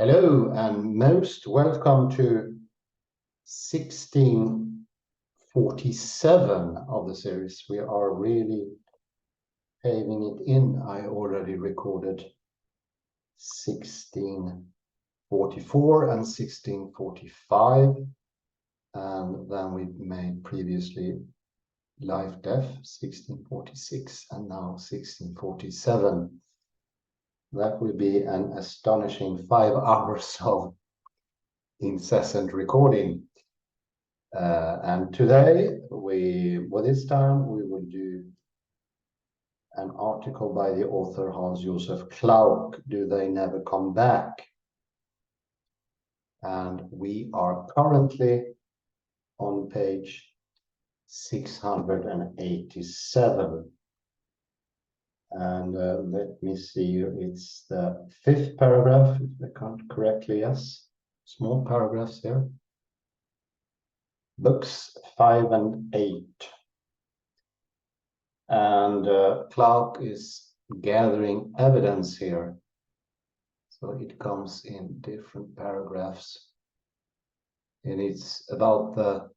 Hello and most welcome to 1647 of the series. We are really paving it in. I already recorded 1644 and 1645, and then we made previously Life Death 1646 and now 1647. That will be an astonishing 5 hours of incessant recording. And today, this time, we will do an article by the author Hans-JOSEF KLAUCK, Do They Never Come Back? And we are currently on page 687. And let me see, it's the 5th paragraph, if I count correctly, yes. Small paragraphs here. Books 5 and 8. And KLAUCK is gathering evidence here. So it comes in different paragraphs. And it's about the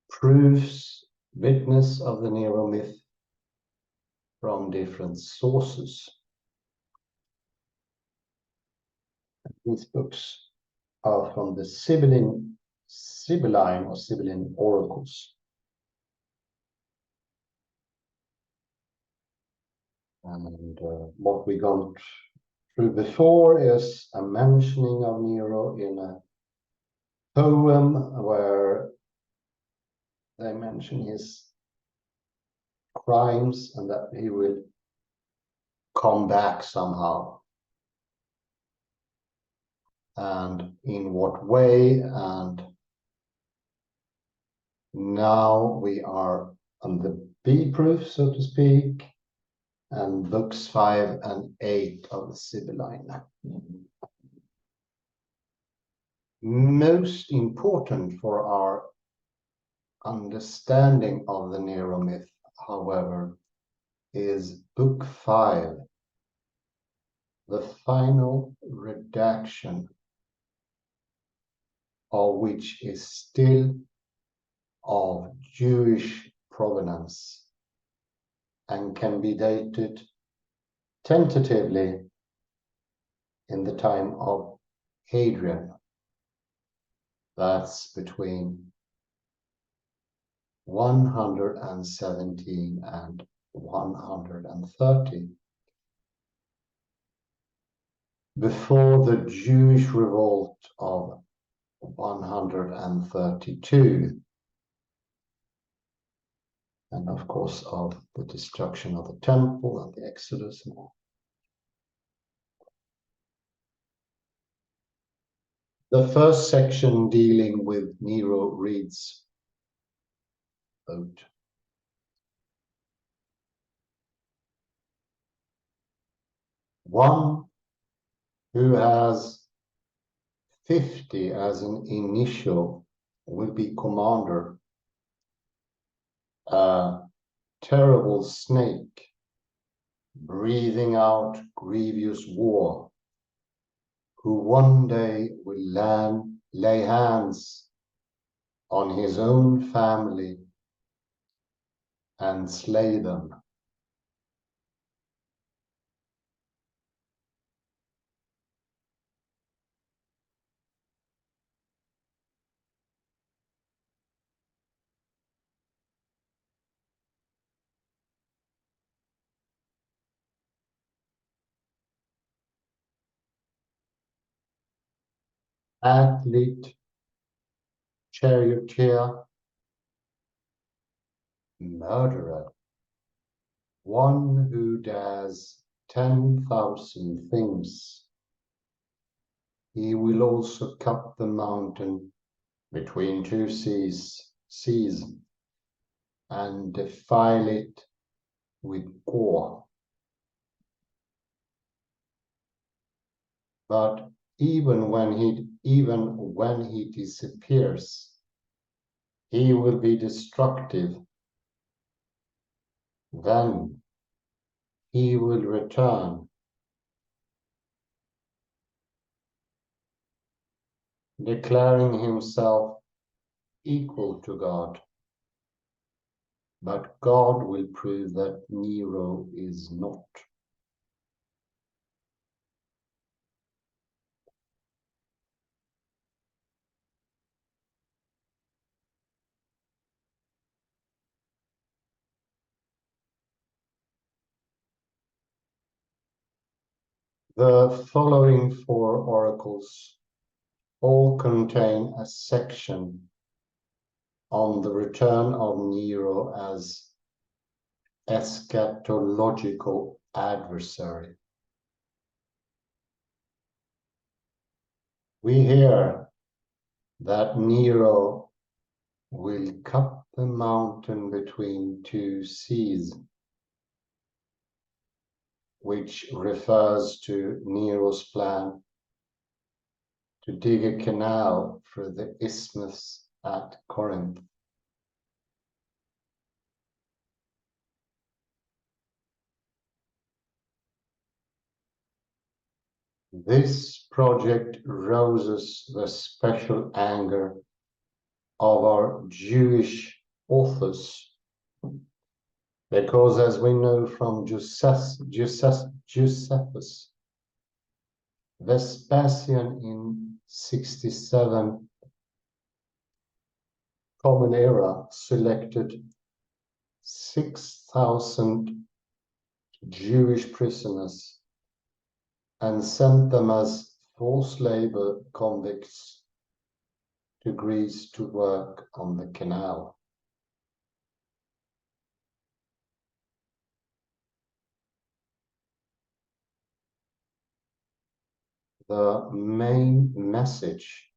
proofs, witness of the Nero myth from different sources. These books are from the Sibylline oracles. And what we gone through before is a mentioning of Nero in a poem where they mention his crimes and that he will come back somehow. And in what way? And now we are on the B proof, so to speak, and books 5 and 8 of the Sibylline. Most important for our understanding of the Nero myth, however, is book 5, the final redaction of which is still of Jewish provenance and can be dated tentatively in the time of Hadrian. That's between 117 and 130. Before the Jewish revolt of 132. And of course of the destruction of the temple and the Exodus and all. The first section dealing with Nero reads, quote, one who has 50 as an initial will be commander. A terrible snake breathing out grievous war, who one day will lay hands on his own family and slay them. Athlete, charioteer, murderer, one who does 10,000 things. He will also cut the mountain between two seas and defile it with gore. But even when he disappears, he will be destructive. Then he will return declaring himself equal to God. But God will prove that Nero is not. The following 4 oracles all contain a section on the return of Nero as eschatological adversary. We hear that Nero will cut the mountain between 2 seas, which refers to Nero's plan to dig a canal through the isthmus at Corinth. This project rouses the special anger of our Jewish authors, because as we know from Josephus, Vespasian in 67 Common Era selected 6,000 Jewish prisoners and sent them as forced labor convicts to Greece to work on the canal. The main message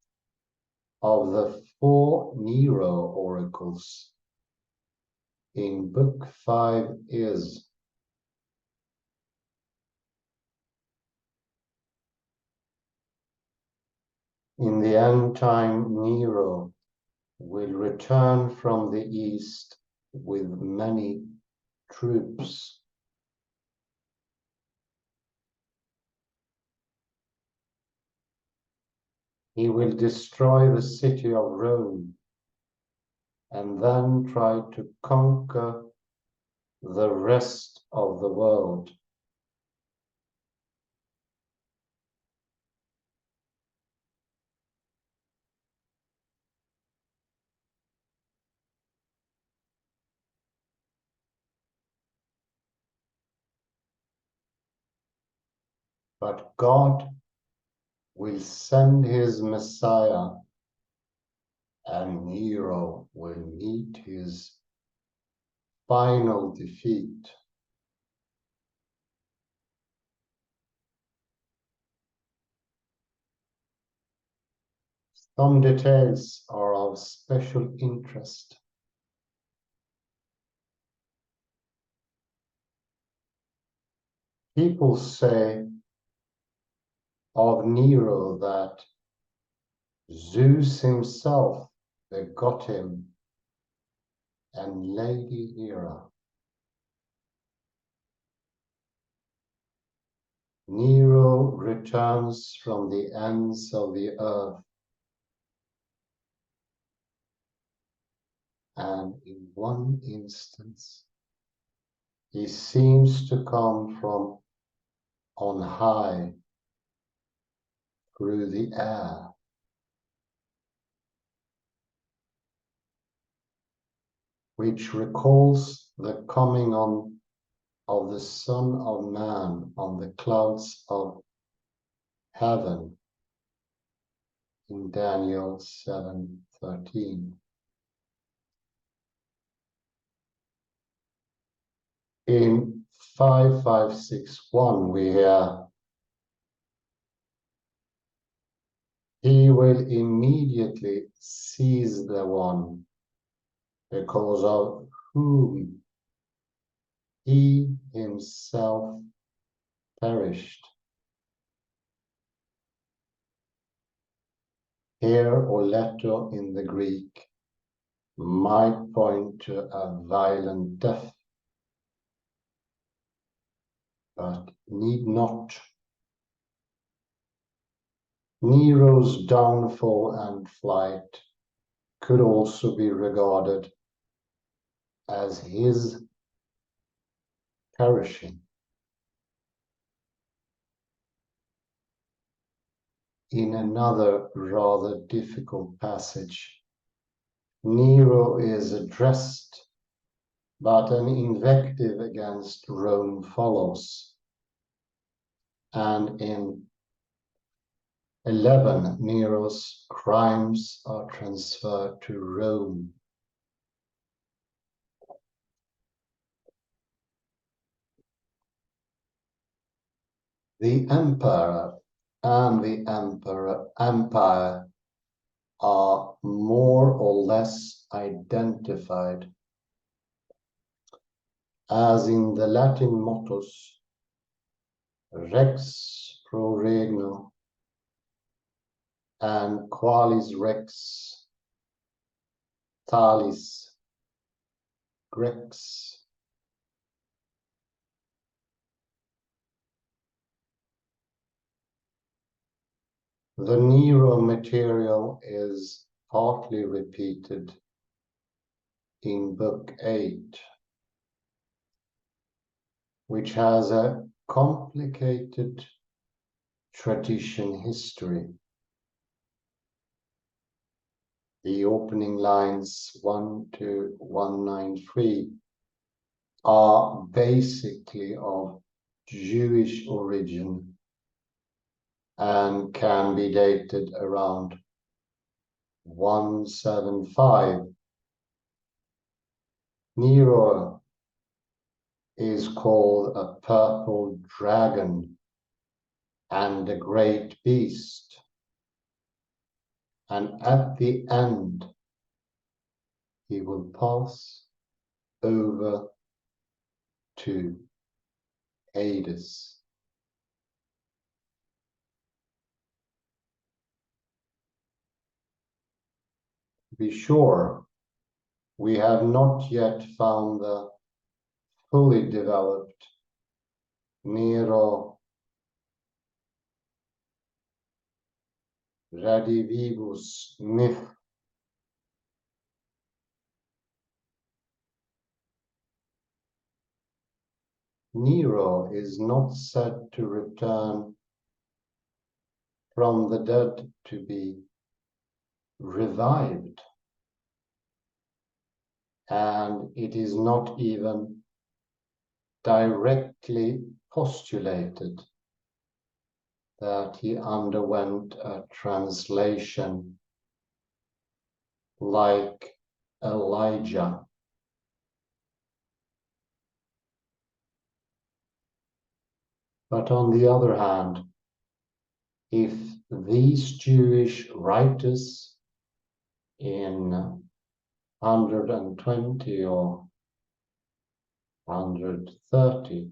of the 4 Nero oracles in Book 5 is: in the end time, Nero will return from the east with many troops. He will destroy the city of Rome and then try to conquer the rest of the world. But God will send his Messiah, and Nero will meet his final defeat. Some details are of special interest. People say of Nero that Zeus himself begot him and Lady Hera. Nero returns from the ends of the earth, and in one instance he seems to come from on high through the air. Which recalls the coming on of the Son of Man on the clouds of heaven in Daniel 7:13. In 5561 we hear, he will immediately seize the one because of whom he himself perished. Here, oletto in the Greek might point to a violent death, but need not. Nero's downfall and flight could also be regarded as his perishing. In another rather difficult passage, Nero is addressed, but an invective against Rome follows. And in 11, Nero's crimes are transferred to Rome. The emperor and the empire are more or less identified, as in the Latin mottos Rex pro regno and Qualis Rex Talis Grex. The Nero material is partly repeated in Book 8, which has a complicated tradition history. The opening lines 1 to 193 are basically of Jewish origin and can be dated around 175. Nero is called a purple dragon and a great beast, and at the end he will pass over to Hades. Be sure, we have not yet found the fully developed Nero Redivivus myth. Nero is not said to return from the dead to be revived, and it is not even directly postulated that he underwent a translation like Elijah. But on the other hand, if these Jewish writers in 120 or 130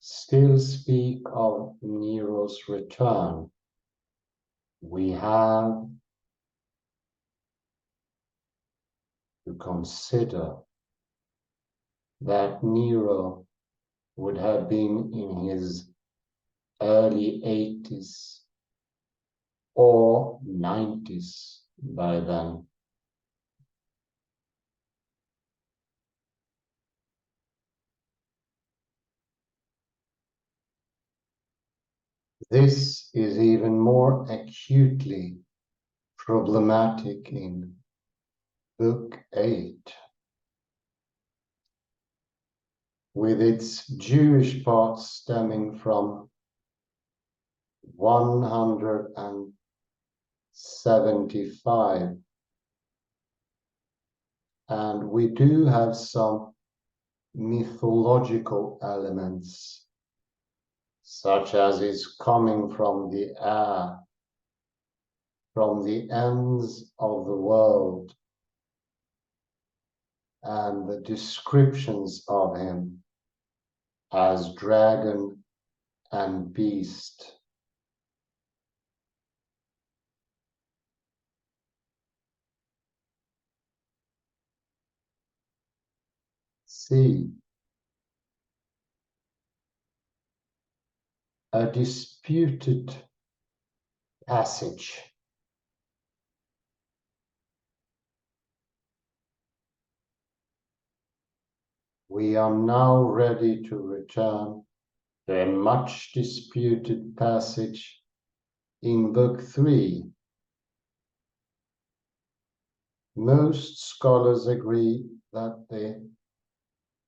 still speak of Nero's return, we have to consider that Nero would have been in his early 80s or 90s by then. This is even more acutely problematic in Book 8, with its Jewish part stemming from 175. And we do have some mythological elements, such as is coming from the air, from the ends of the world, and the descriptions of him as dragon and beast. C. A disputed passage. We are now ready to return to a much disputed passage in Book 3. Most scholars agree that the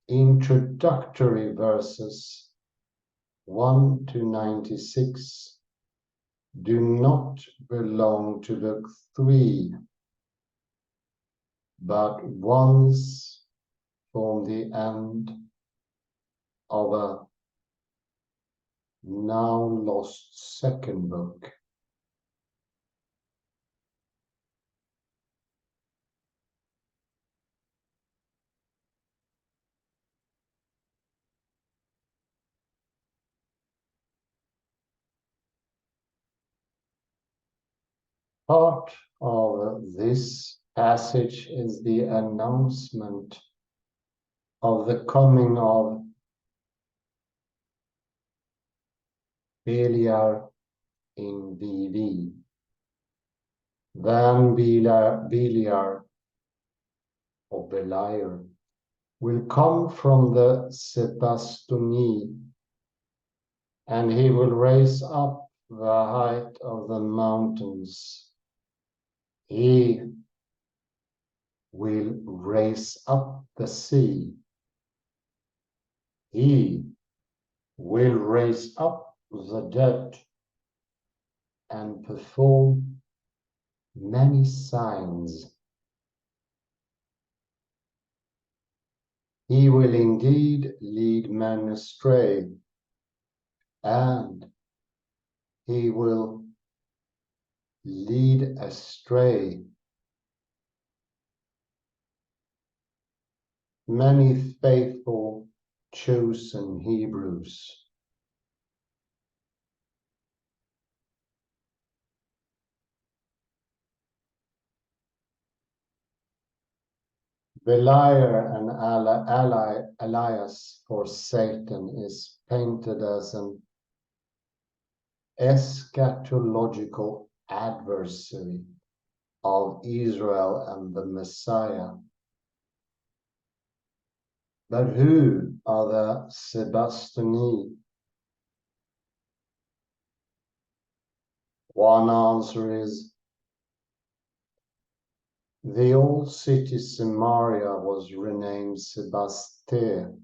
introductory verses 1 to 96 do not belong to Book 3, but once form the end of a now lost second book. Part of this passage is the announcement of the coming of Beliar in BV. Then Beliar or Beliar will come from the Sebastoni, and he will raise up the height of the mountains. He will raise up the sea. He will raise up the dead and perform many signs. He will indeed lead men astray, and he will lead astray many faithful, chosen Hebrews. Beliar, an alias for Satan, is painted as an eschatological adversary of Israel and the Messiah. But who are the Sebastani? One answer is the old city Samaria was renamed Sebaste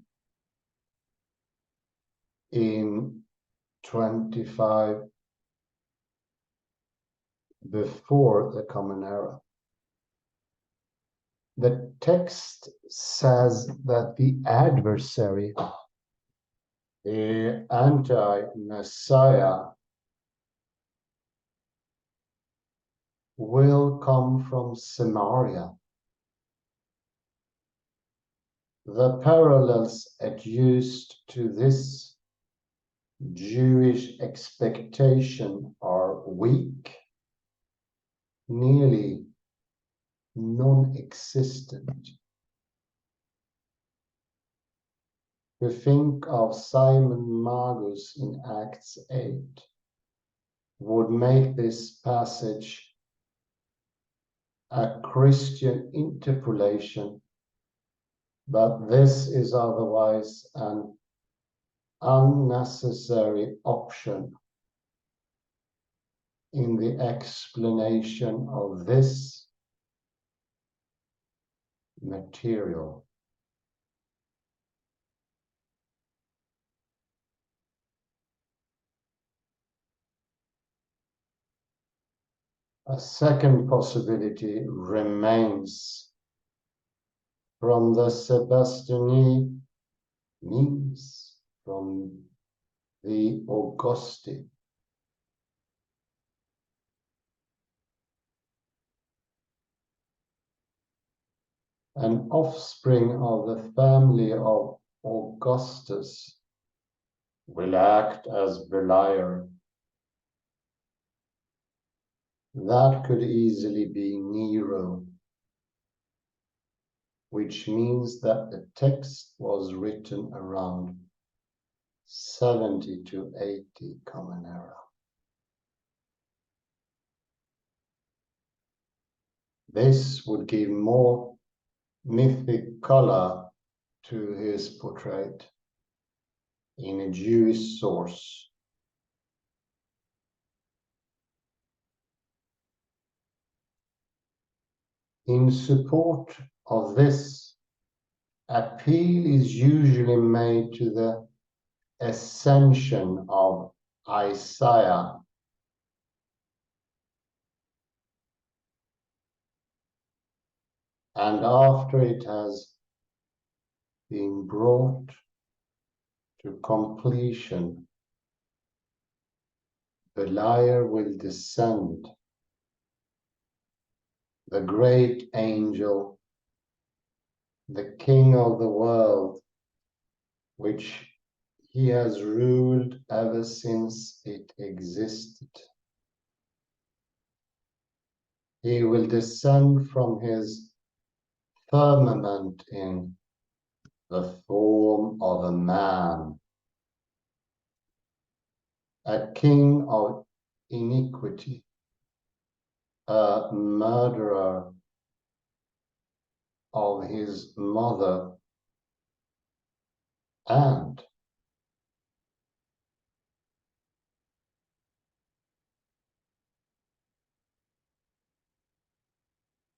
in 25 before the Common Era. The text says that the adversary, the anti-Messiah, will come from Samaria. The parallels adduced to this Jewish expectation are weak, nearly non-existent. To think of Simon Magus in Acts 8 would make this passage a Christian interpolation, but this is otherwise an unnecessary option in the explanation of this material. A second possibility remains. From the Sebastani means from the Augusti. An offspring of the family of Augustus will act as Beliar. That could easily be Nero, which means that the text was written around 70 to 80 Common Era. This would give more mythic color to his portrait in a Jewish source. In support of this, appeal is usually made to the ascension of Isaiah, and after it has been brought to completion, the lyre will descend. The great angel, the king of the world, which he has ruled ever since it existed. He will descend from his firmament in the form of a man, a king of iniquity, a murderer of his mother, and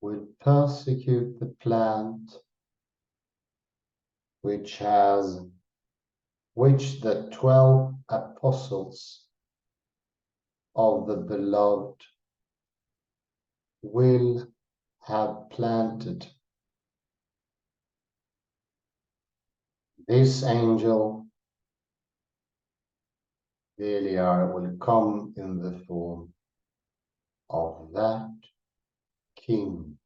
will persecute the plant which the 12 apostles of the beloved will have planted. This angel, Beliar, will come in the form of that king.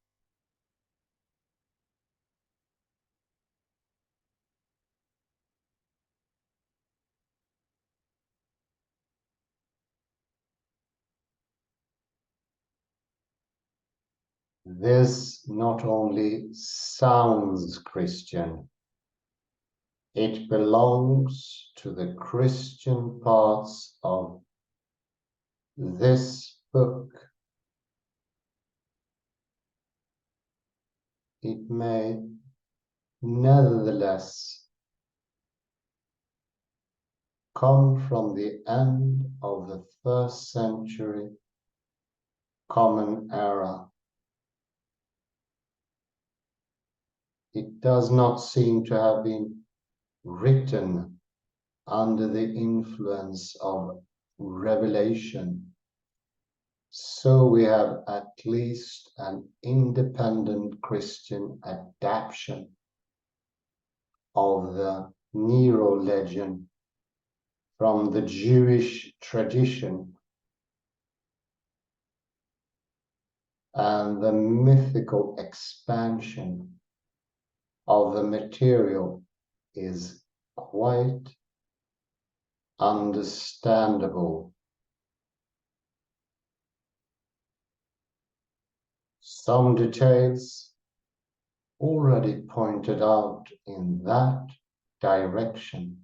This not only sounds Christian, it belongs to the Christian parts of this book. It may nevertheless come from the end of the 1st century Common Era. It does not seem to have been written under the influence of revelation, so we have at least an independent Christian adaptation of the Nero legend from the Jewish tradition, and the mythical expansion of the material is quite understandable. Some details already pointed out in that direction.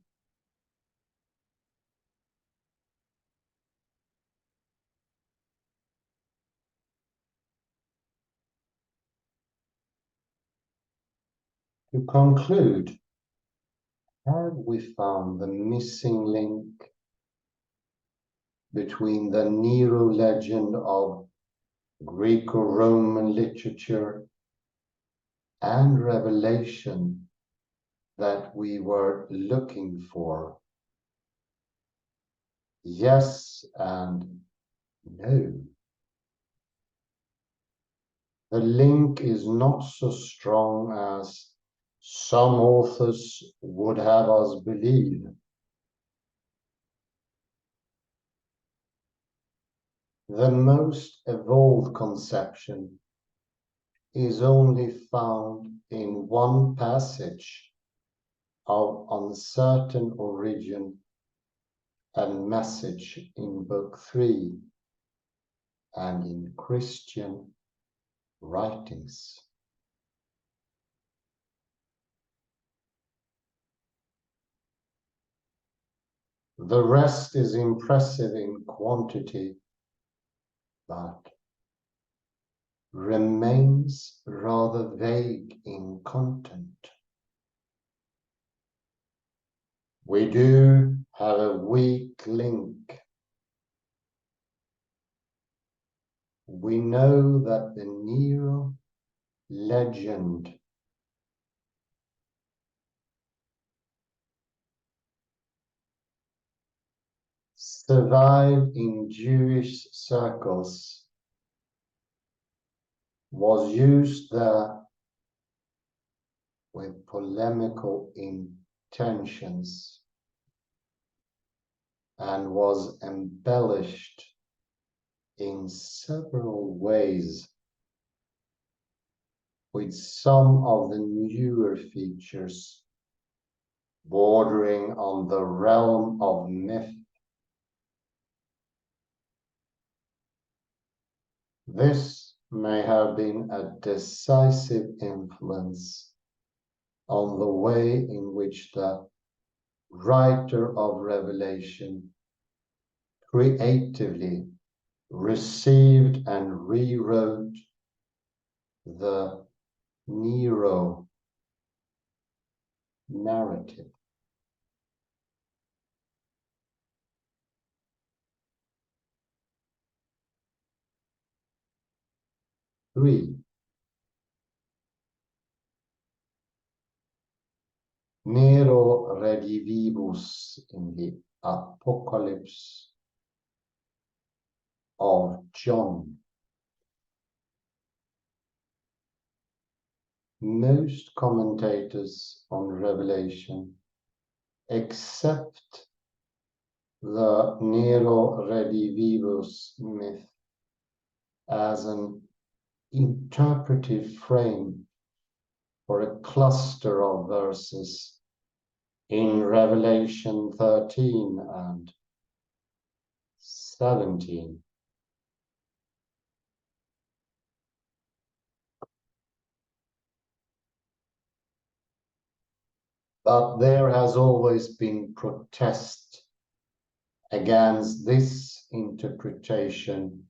To conclude, have we found the missing link between the Nero legend of Greco-Roman literature and revelation that we were looking for? Yes and no. The link is not so strong as some authors would have us believe. The most evolved conception is only found in one passage of uncertain origin and message in Book 3 and in Christian writings. The rest is impressive in quantity, but remains rather vague in content. We do have a weak link. We know that the Nero legend survived in Jewish circles, was used there with polemical intentions, and was embellished in several ways with some of the newer features bordering on the realm of myth. This may have been a decisive influence on the way in which the writer of Revelation creatively received and rewrote the Nero narrative. Three, Nero Redivivus in the Apocalypse of John. Most commentators on Revelation accept the Nero Redivivus myth as an interpretive frame for a cluster of verses in Revelation 13 and 17. But there has always been protest against this interpretation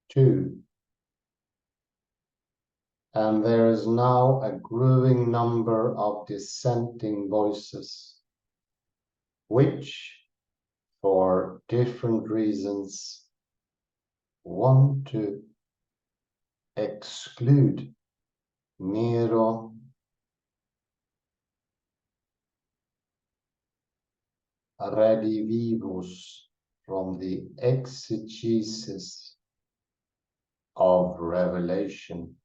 too. And there is now a growing number of dissenting voices, which, for different reasons, want to exclude Nero Redivivus from the exegesis of Revelation.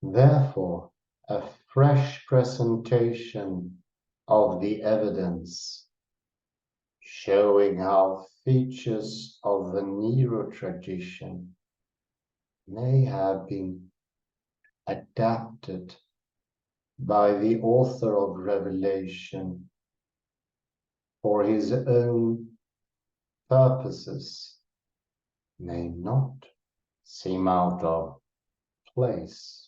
Therefore, a fresh presentation of the evidence showing how features of the Nero tradition may have been adapted by the author of Revelation for his own purposes may not seem out of place.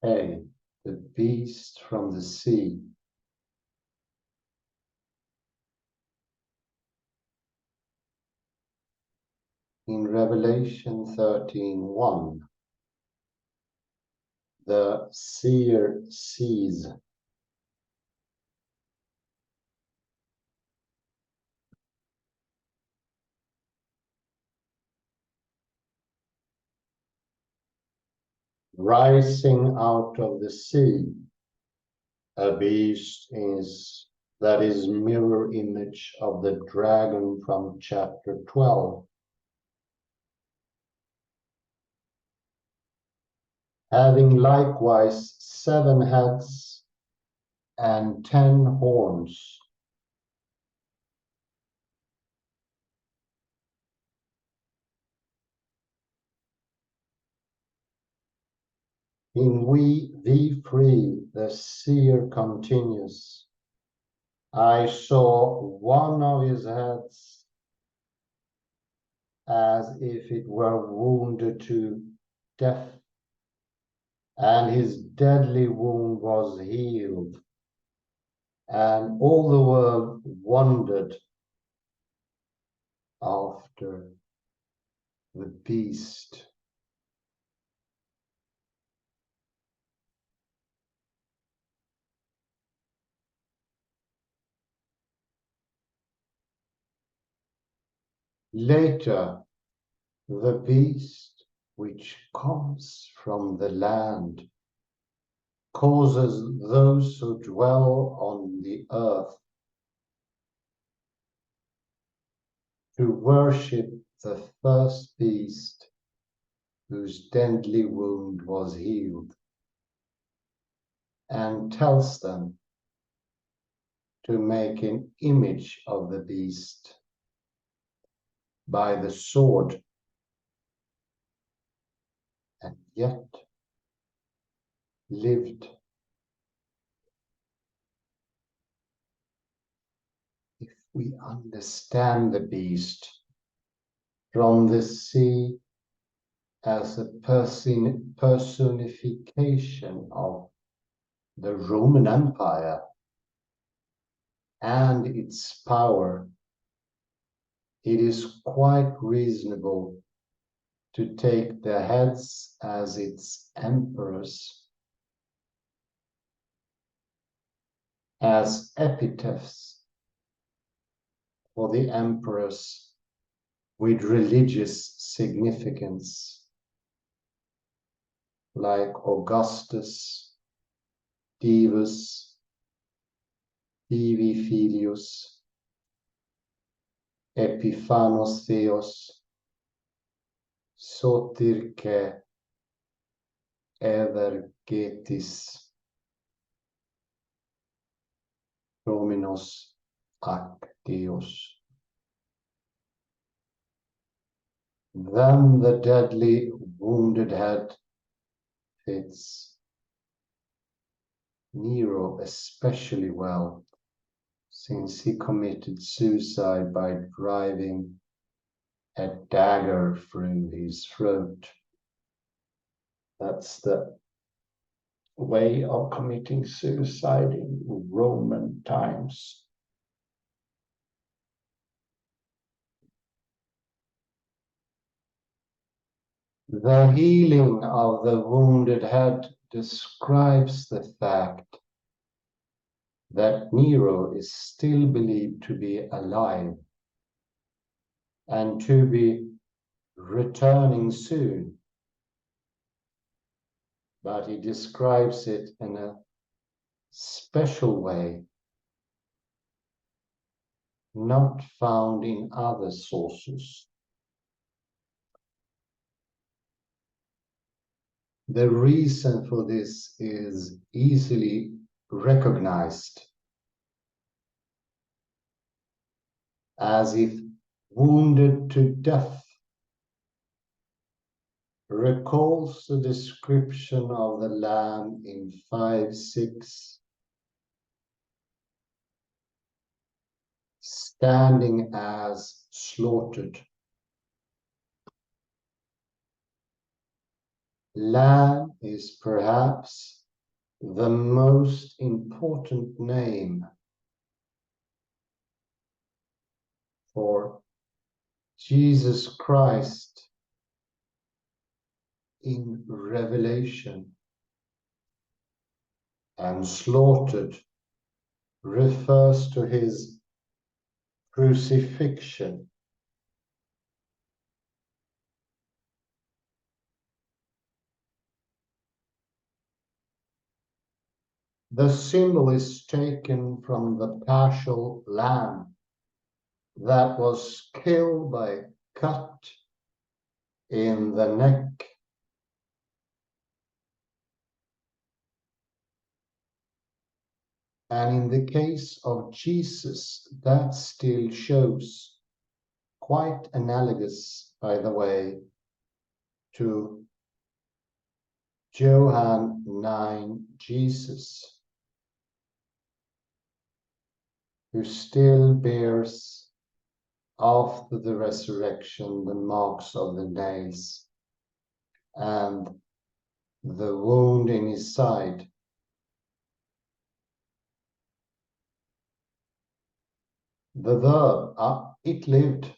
A, the beast from the sea. In Revelation 13:1, the seer sees rising out of the sea a beast that is mirror image of the dragon from chapter 12, having likewise 7 heads and 10 horns. In V3, the seer continues, I saw one of his heads as if it were wounded to death, and his deadly wound was healed, and all the world wondered after the beast. Later, the beast, which comes from the land, causes those who dwell on the earth to worship the first beast whose deadly wound was healed, and tells them to make an image of the beast by the sword, and yet lived. If we understand the beast from the sea as a personification of the Roman Empire and its power, it is quite reasonable to take the heads as its emperors, as epitaphs for the emperors with religious significance, like Augustus, Divus, Divi Filius, Epiphanos Theos, Sotirke Evergetis, Dominus ac Deus. Then the deadly wounded head fits Nero especially well, since he committed suicide by driving a dagger through his throat. That's the way of committing suicide in Roman times. The healing of the wounded head describes the fact that Nero is still believed to be alive and to be returning soon, but he describes it in a special way, not found in other sources. The reason for this is easily recognized, as if wounded to death recalls the description of the lamb in 5:6, standing as slaughtered. Lamb is perhaps the most important name for Jesus Christ in Revelation, and slaughtered refers to his crucifixion. The symbol is taken from the paschal lamb that was killed by a cut in the neck. And in the case of Jesus, that still shows, quite analogous, by the way, to Johann 9 Jesus, who still bears after the resurrection, the marks of the nails and the wound in his side. The verb, it lived,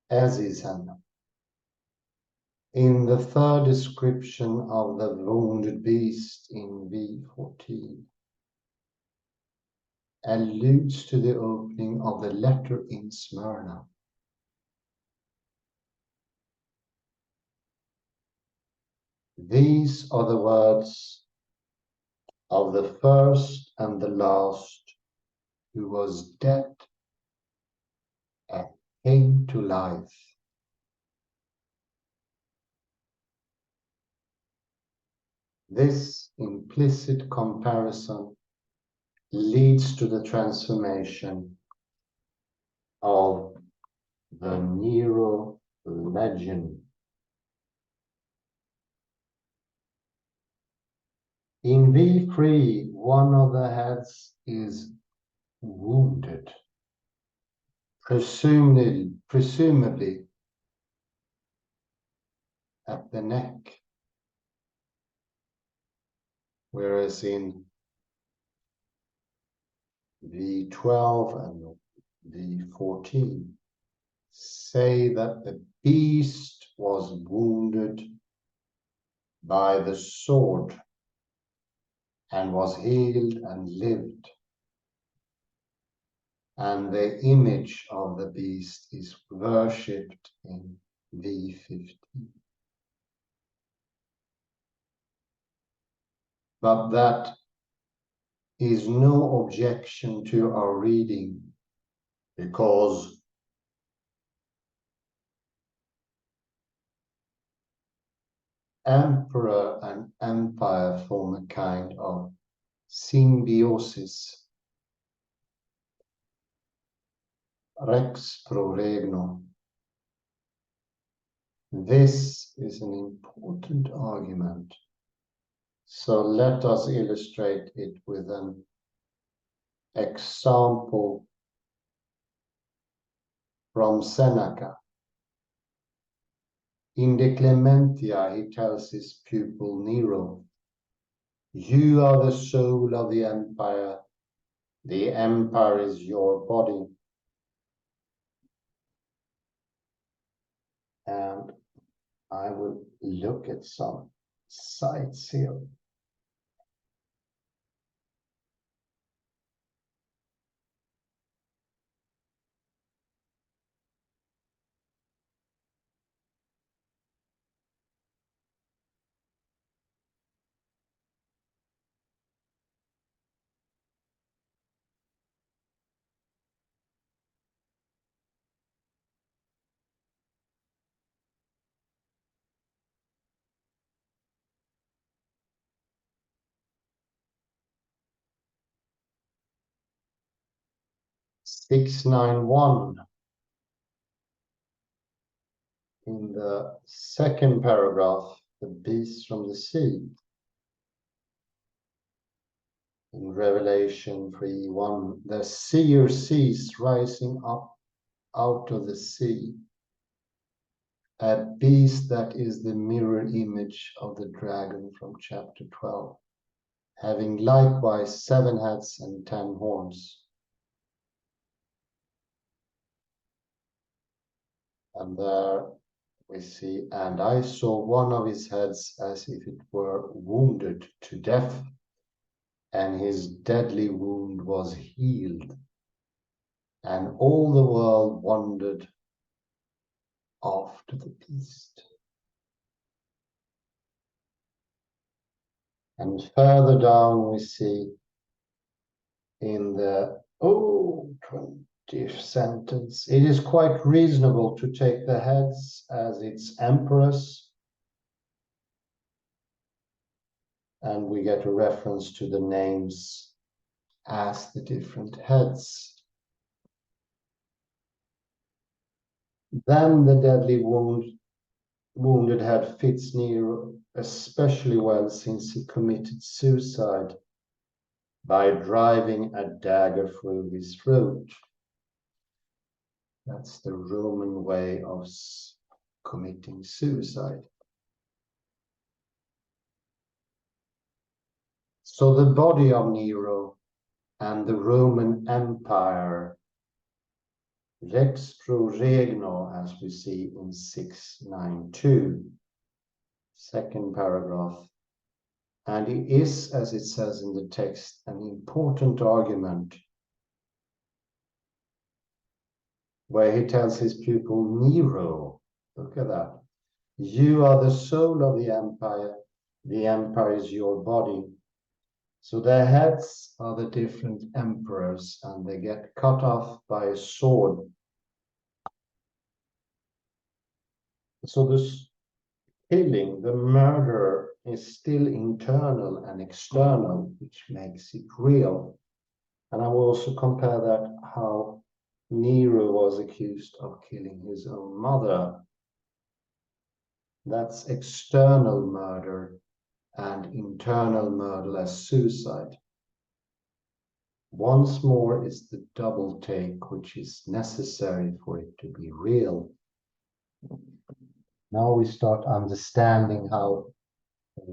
as is Hannah. In the third description of the wounded beast in V14, alludes to the opening of the letter in Smyrna. These are the words of the first and the last, who was dead and came to life. This implicit comparison leads to the transformation of the Nero legend. In V3, one of the heads is wounded, presumably at the neck, whereas in V12 and V14 say that the beast was wounded by the sword and was healed and lived. And the image of the beast is worshipped in V15. But that is no objection to our reading, because emperor and empire form a kind of symbiosis. Rex pro regno. This is an important argument. So let us illustrate it with an example from Seneca. In De Clementia, he tells his pupil Nero, "You are the soul of the empire is your body." And I will look at some sites here. (691) in the second paragraph, the beast from the sea. In Revelation 3:1, the seer sees rising up out of the sea a beast that is the mirror image of the dragon from chapter 12, having likewise 7 heads and 10 horns. And there we see, and I saw one of his heads as if it were wounded to death, and his deadly wound was healed. And all the world wondered after the beast. And further down we see in the 20th sentence, it is quite reasonable to take the heads as its emperors. And we get a reference to the names as the different heads. Then the deadly wounded head fits Nero especially well, since he committed suicide by driving a dagger through his throat. That's the Roman way of committing suicide. So the body of Nero and the Roman Empire, Rex pro regno, as we see in 692, second paragraph. And it is, as it says in the text, an important argument where he tells his pupil Nero, look at that, you are the soul of the empire is your body. So their heads are the different emperors, and they get cut off by a sword. So this killing, the murder, is still internal and external, which makes it real. And I will also compare that how Nero was accused of killing his own mother. That's external murder and internal murder as suicide. Once more is the double take, which is necessary for it to be real. Now we start understanding how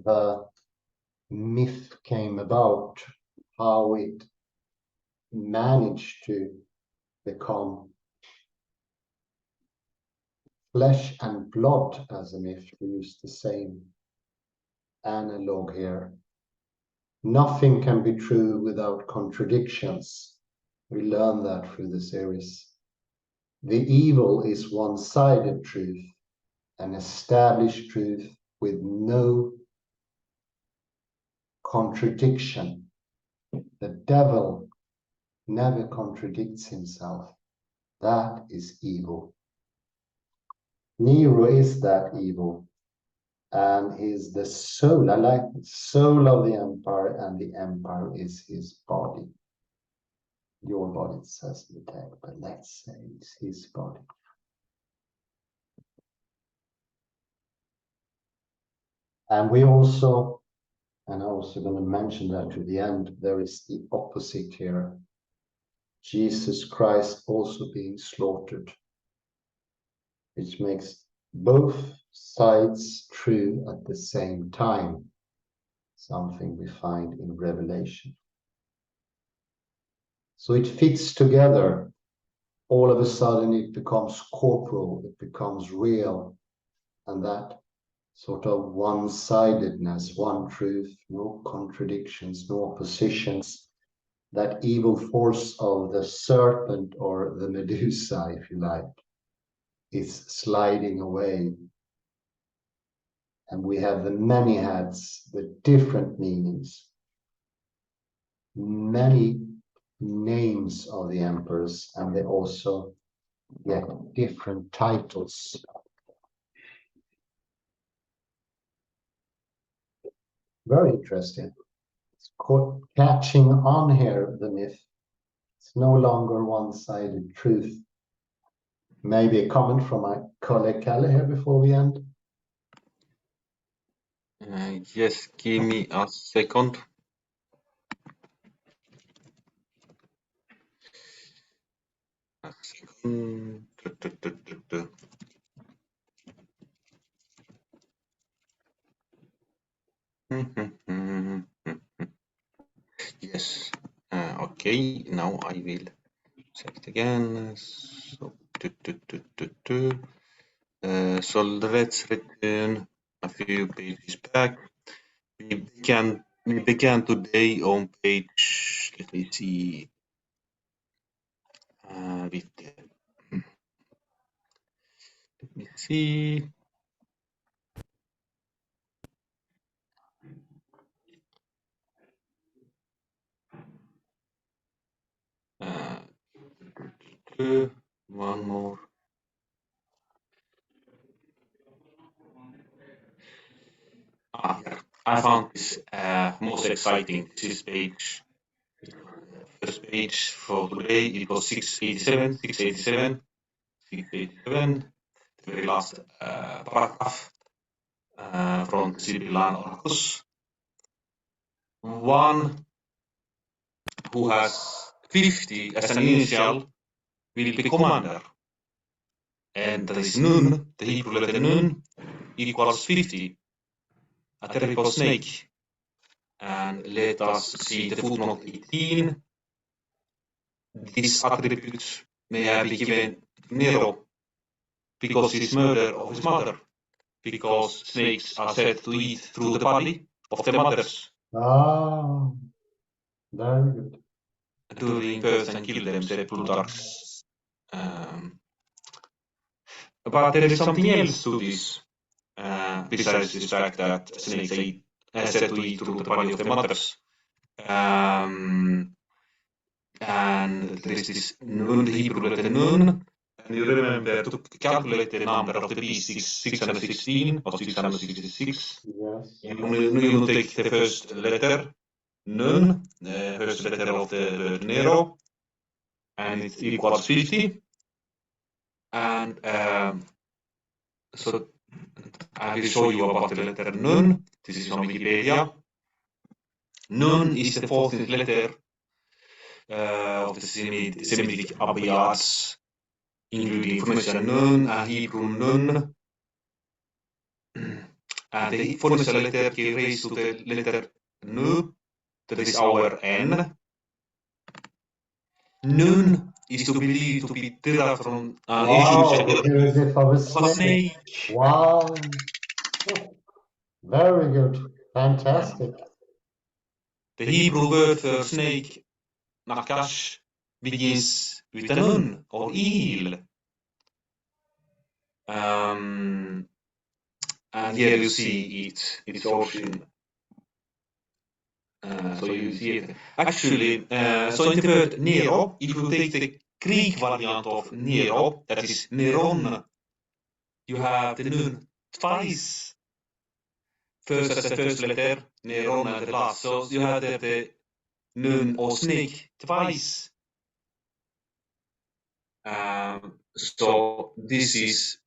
the myth came about, how it managed to become flesh and blood as a myth, to use the same analog here. Nothing can be true without contradictions. We learn that through the series. The evil is one-sided truth, an established truth with no contradiction. The devil never contradicts himself. That is evil. Nero is that evil, and is the soul, I like the soul of the empire, and the empire is his body. Your body, it says in the text, but let's say it's his body. And we also, and I'm also going to mention that to the end, there is the opposite here. Jesus Christ also being slaughtered, which makes both sides true at the same time, something we find in Revelation. So it fits together. All of a sudden it becomes corporal, it becomes real, and that sort of one-sidedness, one truth, no contradictions, no oppositions, that evil force of the serpent or the Medusa, if you like, is sliding away. And we have the many heads, the different meanings, many names of the emperors, and they also get different titles. Very interesting. It's called catching on here, the myth. It's no longer one-sided truth. Maybe a comment from my colleague Kalle here before we end. Yes, give me a second. Yes. Okay, now I will check it again. So let's return a few pages back. We began today on page, let me see, with the, let me see. One more. Here. I found this most exciting. This is page, first page for today. It was 687, 687, 687. The very last paragraph from the Sibylline Oracles. One who has 50 as an initial will be commander. And this nun, the Hebrew letter nun, equals 50, a terrible snake. And let us see the footnote 18. This attribute may have been given to Nero because his murder of his mother, because snakes are said to eat through the body of their mothers. Ah, very good. During birth and kill them, the Plutarch's. But there is something else to this, besides this fact that snakes are said to eat through the body of their mothers. And there is this nun, the Hebrew letter nun, and you remember to calculate the number of the beast, 616 or 666. Yes. You take the first letter, nun, the first letter of the word Nero, and it equals 50. And so I will show you about the letter nun. This is on Wikipedia. Nun is the 14th letter of the Semitic alphabets, including Phoenician nun and Hebrew nun. And the Phoenician letter gave rise to the letter nu, that is our N. Nun is to believe to be derived from Derivative of a snake. Wow. Very good. Fantastic. The Hebrew word for snake, nakash, begins with a nun or eel. And here you see its origin. So you see it. Actually, so in the word Nero, if you take the Greek variant of Nero, that is Neron, you have the nun twice. First as the first letter, Neron and the last. So you have the nun or snake twice. So this is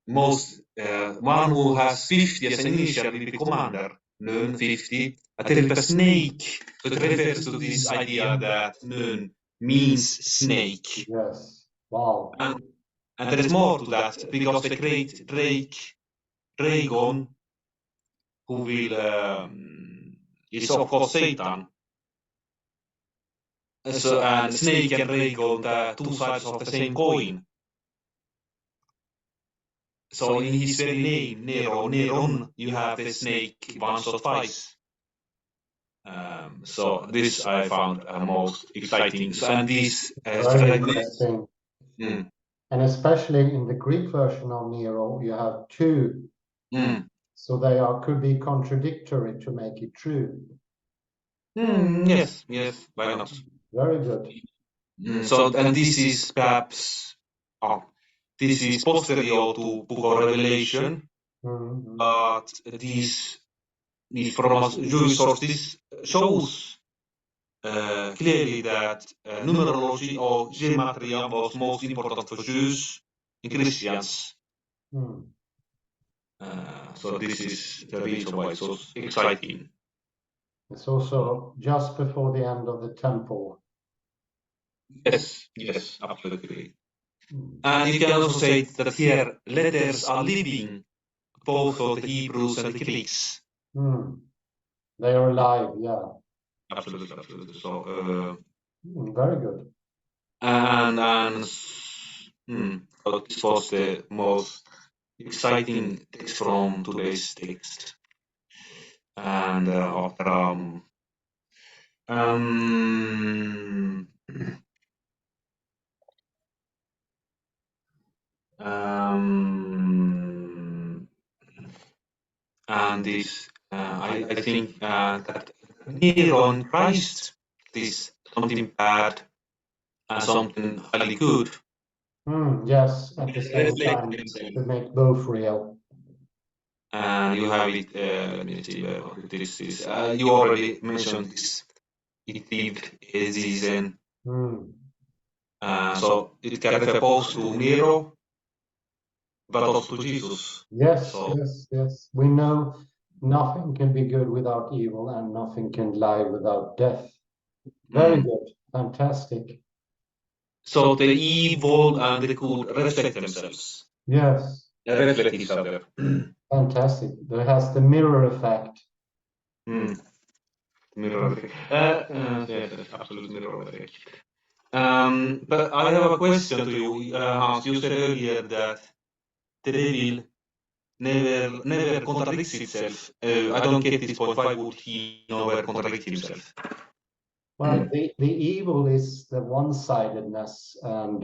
most one who has 50 as an initial will be commander. Nun 50, a terrible snake. So it refers to this idea that nun means snake. Yes. Wow. And there is more to that, because the great dragon, who will is of course Satan. So, and snake and dragon, the two sides of the same coin. So in his very name, Nero, Neron, you have the snake once or twice. So this I found most exciting. So, and this Very interesting. Mm. And especially in the Greek version of Nero, you have two. So they could be contradictory to make it true. Yes, why not? Very good. So, and this is perhaps, this is posterior to Book of Revelation, but this from Jewish sources shows clearly that numerology or gematria was most important for Jews and Christians. So this is the reason why it's so exciting. It's also just before the end of the temple. Yes, absolutely. And you can also say that here letters are living, both for the Hebrews and the Greeks. They are alive, yeah. Absolutely. So very good. And so this was the most exciting text from today's text. And and this I think that Nero and Christ is something bad and something highly good. Yes, at the same time, to make both real. And you have it, let me see, this is, you already mentioned this, it lived season. So it can refer both to Nero, but also to Jesus. Yes. We know nothing can be good without evil, and nothing can lie without death. Very good. Fantastic. So the evil and the good respect themselves, Yes. reflect each other. Fantastic. There has the mirror effect. Mirror effect. Yes, absolute mirror effect. But I have a question to you, Hans. You said earlier that the devil never contradicts itself. I don't get this point. Why would he never contradict himself? Well, the evil is the one-sidedness, and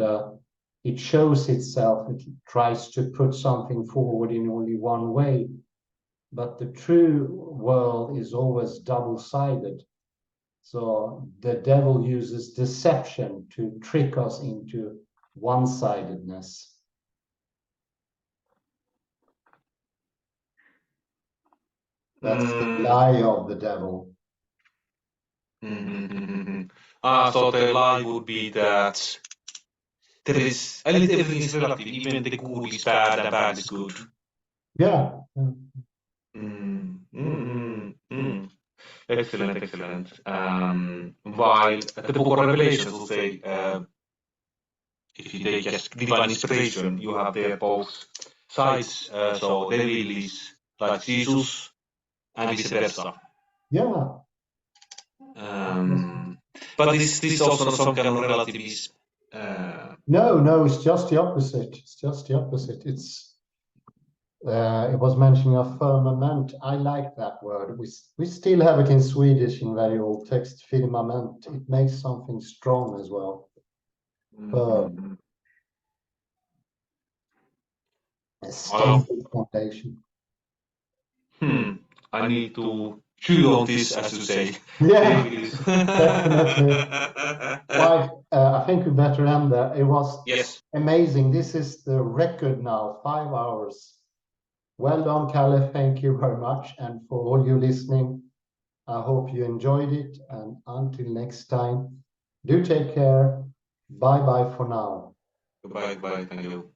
it shows itself. It tries to put something forward in only one way. But the true world is always double-sided. So the devil uses deception to trick us into one-sidedness. That's the lie of the devil. So the lie would be that there is everything is relative. Even the good is bad and bad is good. Yeah. Excellent, excellent. While the book of Revelation will say, if you take as divine inspiration, you have there both sides. So devil is like Jesus and vice versa. Yeah. But this is also not some kind of relativism. No, it's just the opposite. It's just the opposite. It was mentioning a firmament. I like that word. We still have it in Swedish in very old text, firmament. It makes something strong as well. A stable foundation. I need to chew on this, as you say. Yeah, definitely. Well, I think we better end there. It was amazing. This is the record now, 5 hours. Well done, Kalle. Thank you very much. And for all you listening, I hope you enjoyed it. And until next time, do take care. Bye-bye for now. Goodbye, bye, thank you.